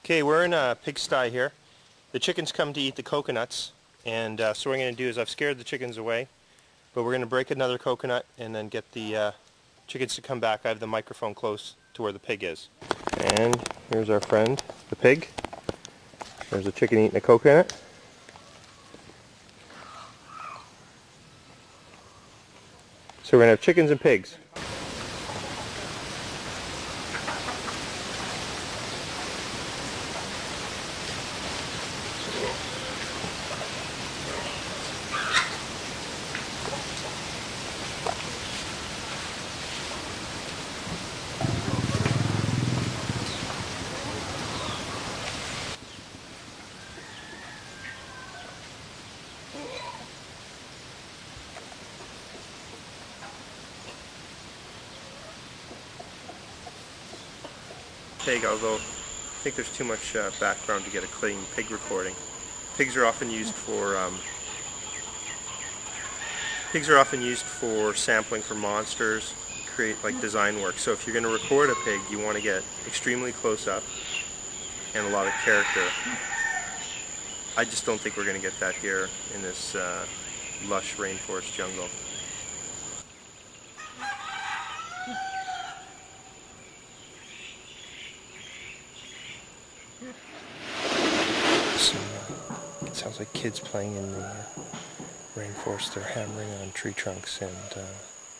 Okay, we're in a pigsty here. The chickens come to eat the coconuts, and so what I'm going to do is I've scared the chickens away, but we're going to break another coconut and then get the chickens to come back. I have the microphone close to where the pig is. And here's our friend, the pig. There's a chicken eating a coconut. So we're going to have chickens and pigs. Pig, although I think there's too much background to get a clean pig recording. Pigs are often used for sampling for monsters, create like design work. So if you're going to record a pig, you want to get extremely close up and a lot of character. I just don't think we're going to get that here in this lush rainforest jungle. It sounds like kids playing in the rainforest. They're hammering on tree trunks and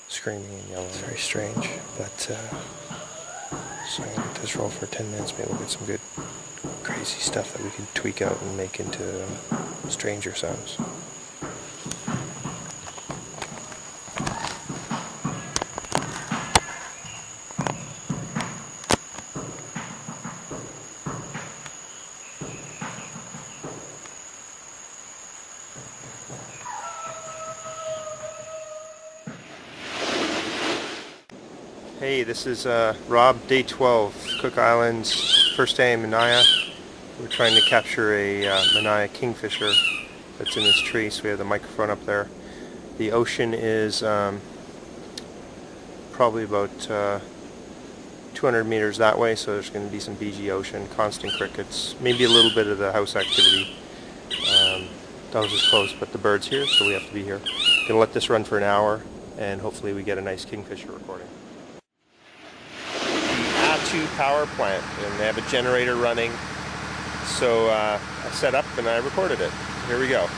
screaming and yelling. It's very strange, but so I'm going to let this roll for 10 minutes. Maybe we'll get some good crazy stuff that we can tweak out and make into stranger sounds. Hey, this is Rob, day 12, Cook Islands, first day in Manaya. We're trying to capture a Manaya kingfisher that's in this tree, so we have the microphone up there. The ocean is probably about 200 meters that way, so there's going to be some BG ocean, constant crickets, maybe a little bit of the house activity. The house is closed, but the bird's here, so we have to be here. Going to let this run for an hour, and hopefully we get a nice kingfisher recording. Power plant, and they have a generator running, so I set up and I recorded it. Here we go.